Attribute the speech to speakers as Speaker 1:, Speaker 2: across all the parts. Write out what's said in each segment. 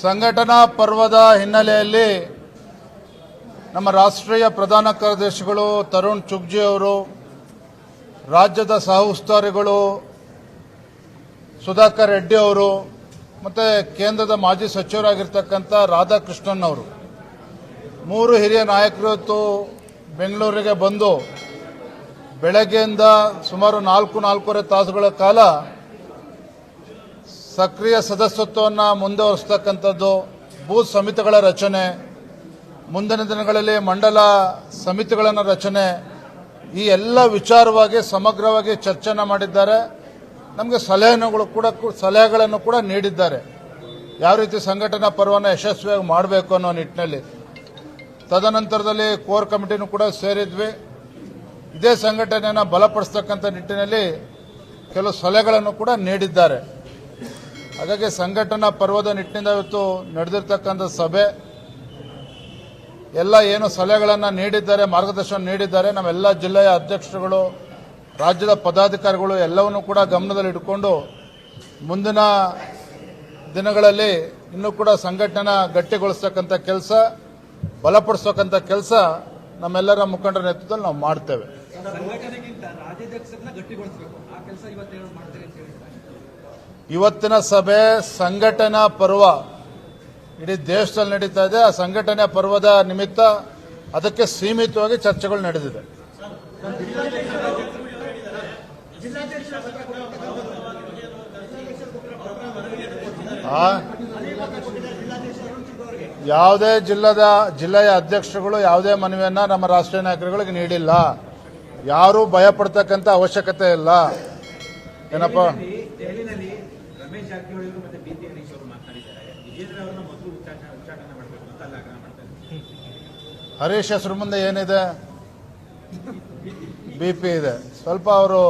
Speaker 1: ಸಂಘಟನಾ ಪರ್ವದ ಹಿನ್ನೆಲೆಯಲ್ಲಿ ನಮ್ಮ ರಾಷ್ಟ್ರೀಯ ಪ್ರಧಾನ ಕಾರ್ಯದರ್ಶಿಗಳು ತರುಣ್ ಚುಗ್ಜಿ ಅವರು, ರಾಜ್ಯದ ಸಹ ಉಸ್ತುವಾರಿಗಳು ಸುಧಾಕರ್ ರೆಡ್ಡಿ ಅವರು ಮತ್ತು ಕೇಂದ್ರದ ಮಾಜಿ ಸಚಿವರಾಗಿರ್ತಕ್ಕಂಥ ರಾಧಾಕೃಷ್ಣನ್ ಅವರು, ಮೂರು ಹಿರಿಯ ನಾಯಕರು ಇವತ್ತು ಬೆಂಗಳೂರಿಗೆ ಬಂದು ಬೆಳಗ್ಗೆಯಿಂದ ಸುಮಾರು 4-4.5 ತಾಸುಗಳ ಕಾಲ ಸಕ್ರಿಯ ಸದಸ್ಯತ್ವವನ್ನು ಮುಂದುವರಿಸತಕ್ಕಂಥದ್ದು, ಬೂತ್ ಸಮಿತಿಗಳ ರಚನೆ, ಮುಂದಿನ ದಿನಗಳಲ್ಲಿ ಮಂಡಲ ಸಮಿತಿಗಳನ್ನು ರಚನೆ, ಈ ಎಲ್ಲ ವಿಚಾರವಾಗಿ ಸಮಗ್ರವಾಗಿ ಚರ್ಚೆಯನ್ನು ಮಾಡಿದ್ದಾರೆ. ನಮಗೆ ಸಲಹೆಗಳನ್ನು ಕೂಡ ನೀಡಿದ್ದಾರೆ, ಯಾವ ರೀತಿ ಸಂಘಟನಾ ಪರ್ವನ ಯಶಸ್ವಿಯಾಗಿ ಮಾಡಬೇಕು ಅನ್ನೋ ನಿಟ್ಟಿನಲ್ಲಿ. ತದನಂತರದಲ್ಲಿ ಕೋರ್ ಕಮಿಟಿನೂ ಕೂಡ ಸೇರಿದ್ವಿ. ಇದೇ ಸಂಘಟನೆಯನ್ನು ಬಲಪಡಿಸ್ತಕ್ಕಂಥ ನಿಟ್ಟಿನಲ್ಲಿ ಕೆಲವು ಸಲಹೆಗಳನ್ನು ಕೂಡ ನೀಡಿದ್ದಾರೆ. ಹಾಗಾಗಿ ಸಂಘಟನಾ ಪರ್ವದ ನಿಟ್ಟಿನಿಂದ ಇವತ್ತು ನಡೆದಿರ್ತಕ್ಕಂಥ ಸಭೆ ಎಲ್ಲ ಏನು ಸಲಹೆಗಳನ್ನು ನೀಡಿದ್ದಾರೆ, ಮಾರ್ಗದರ್ಶನ ನೀಡಿದ್ದಾರೆ, ನಮ್ಮೆಲ್ಲ ಜಿಲ್ಲೆಯ ಅಧ್ಯಕ್ಷರುಗಳು, ರಾಜ್ಯದ ಪದಾಧಿಕಾರಿಗಳು ಎಲ್ಲವನ್ನೂ ಕೂಡ ಗಮನದಲ್ಲಿ ಇಟ್ಕೊಂಡು ಮುಂದಿನ ದಿನಗಳಲ್ಲಿ ಇನ್ನೂ ಕೂಡ ಸಂಘಟನೆ ಗಟ್ಟಿಗೊಳಿಸ್ತಕ್ಕಂಥ ಕೆಲಸ, ಬಲಪಡಿಸ್ತಕ್ಕಂಥ ಕೆಲಸ ನಮ್ಮೆಲ್ಲರ ಮುಖಂಡರ ನೇತೃತ್ವದಲ್ಲಿ ನಾವು ಮಾಡ್ತೇವೆ. ಇವತ್ತಿನ ಸಭೆ ಸಂಘಟನಾ ಪರ್ವ ಇಡೀ ದೇಶದಲ್ಲಿ ನಡೀತಾ ಇದೆ. ಆ ಸಂಘಟನೆ ಪರ್ವದ ನಿಮಿತ್ತ ಅದಕ್ಕೆ ಸೀಮಿತವಾಗಿ ಚರ್ಚೆಗಳು ನಡೆದಿದೆ. ಯಾವುದೇ ಜಿಲ್ಲೆಯ ಅಧ್ಯಕ್ಷರುಗಳು ಯಾವುದೇ ಮನವಿಯನ್ನ ನಮ್ಮ ರಾಷ್ಟ್ರೀಯ ನಾಯಕರುಗಳಿಗೆ ನೀಡಿಲ್ಲ. ಯಾರೂ ಭಯ ಪಡ್ತಕ್ಕಂಥ ಅವಶ್ಯಕತೆ ಇಲ್ಲ. ಏನಪ್ಪ ಹರೀಶ್ ಹೆಸರು ಮುಂದೆ ಏನಿದೆ? BP ಇದೆ. ಸ್ವಲ್ಪ ಅವರು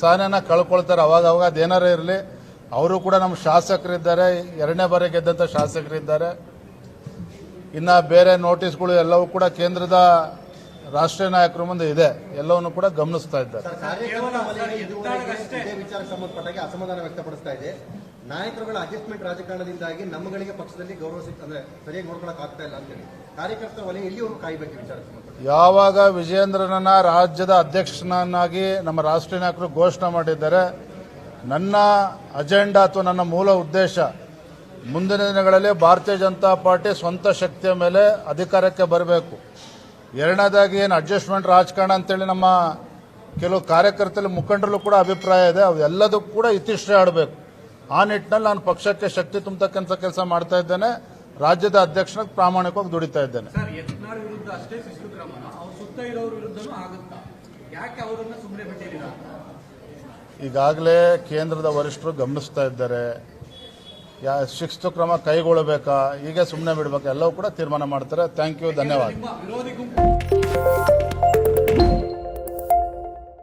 Speaker 1: ಸಹನೆನ ಕಳ್ಕೊಳ್ತಾರೆ ಅವಾಗ ಅದೇನಾರ ಇರಲಿ. ಅವರು ಕೂಡ ನಮ್ಮ ಶಾಸಕರಿದ್ದಾರೆ, 2ನೇ ಬಾರಿ ಗೆದ್ದಂಥ ಶಾಸಕರಿದ್ದಾರೆ. ಇನ್ನು ಬೇರೆ ನೋಟಿಸ್ಗಳು ಎಲ್ಲವೂ ಕೂಡ ಕೇಂದ್ರದ ರಾಷ್ಟ್ರೀಯ ನಾಯಕರ ಮುಂದೆ ಇದೆ, ಎಲ್ಲವನ್ನು ಕೂಡ ಗಮನಿಸ್ತಾ ಇದ್ದಾರೆ.
Speaker 2: ಸಂಬಂಧಪಟ್ಟಾಗಿ ಅಸಮಾಧಾನ ವ್ಯಕ್ತಪಡಿಸ್ತಾ ಇದೆ. ನಾಯಕರುಗಳ ಅಡ್ಜಸ್ಟ್ಮೆಂಟ್ ರಾಜಕಾರಣದಿಂದಾಗಿ ನಮ್ಮಗಳಿಗೆ ಪಕ್ಷದಲ್ಲಿ ಗೌರವ ಅಂದ್ರೆ ಸರಿಯಾಗಿ ನೋಡ್ಕೊಳಕ್ ಆಗ್ತಾ ಇಲ್ಲ ಅಂತೇಳಿ ಕಾರ್ಯಕರ್ತರ ವಲಯ ಎಲ್ಲಿಯವರು ಕಾಯಬೇಕು ವಿಚಾರ.
Speaker 1: ಯಾವಾಗ ವಿಜಯೇಂದ್ರನನ್ನ ರಾಜ್ಯದ ಅಧ್ಯಕ್ಷನನ್ನಾಗಿ ನಮ್ಮ ರಾಷ್ಟ್ರೀಯ ನಾಯಕರು ಘೋಷಣೆ ಮಾಡಿದ್ದಾರೆ, ನನ್ನ ಅಜೆಂಡಾ ಅಥವಾ ನನ್ನ ಮೂಲ ಉದ್ದೇಶ ಮುಂದಿನ ದಿನಗಳಲ್ಲಿ ಭಾರತೀಯ ಜನತಾ ಪಾರ್ಟಿ ಸ್ವಂತ ಶಕ್ತಿಯ ಮೇಲೆ ಅಧಿಕಾರಕ್ಕೆ ಬರಬೇಕು. ಎರಡನೇದಾಗಿ ಏನು ಅಡ್ಜಸ್ಟ್ಮೆಂಟ್ ರಾಜಕಾರಣ ಅಂತೇಳಿ ನಮ್ಮ ಕೆಲವು ಕಾರ್ಯಕರ್ತರು ಮುಖಂಡರಲ್ಲೂ ಕೂಡ ಅಭಿಪ್ರಾಯ ಇದೆ, ಅವೆಲ್ಲದಕ್ಕೂ ಕೂಡ ಇತಿಶ್ರೀ ಆಡಬೇಕು. ಆ ನಿಟ್ಟಿನಲ್ಲಿ ನಾನು ಪಕ್ಷಕ್ಕೆ ಶಕ್ತಿ ತುಂಬತಕ್ಕಂಥ ಕೆಲಸ ಮಾಡ್ತಾ ಇದ್ದೇನೆ. ರಾಜ್ಯದ ಅಧ್ಯಕ್ಷನಾಗಿ ಪ್ರಾಮಾಣಿಕವಾಗಿ ದುಡಿತಾ ಇದ್ದೇನೆ. ಈಗಾಗಲೇ ಕೇಂದ್ರದ ವರಿಷ್ಠರು ಗಮನಿಸ್ತಾ ಇದ್ದಾರೆ. ಶಿಸ್ತು ಕ್ರಮ ಕೈಗೊಳ್ಳಬೇಕಾ, ಈಗ ಸುಮ್ಮನೆ ಬಿಡಬೇಕಾ, ಎಲ್ಲವೂ ಕೂಡ ತೀರ್ಮಾನ ಮಾಡ್ತಾರೆ. ಥ್ಯಾಂಕ್ ಯು, ಧನ್ಯವಾದ.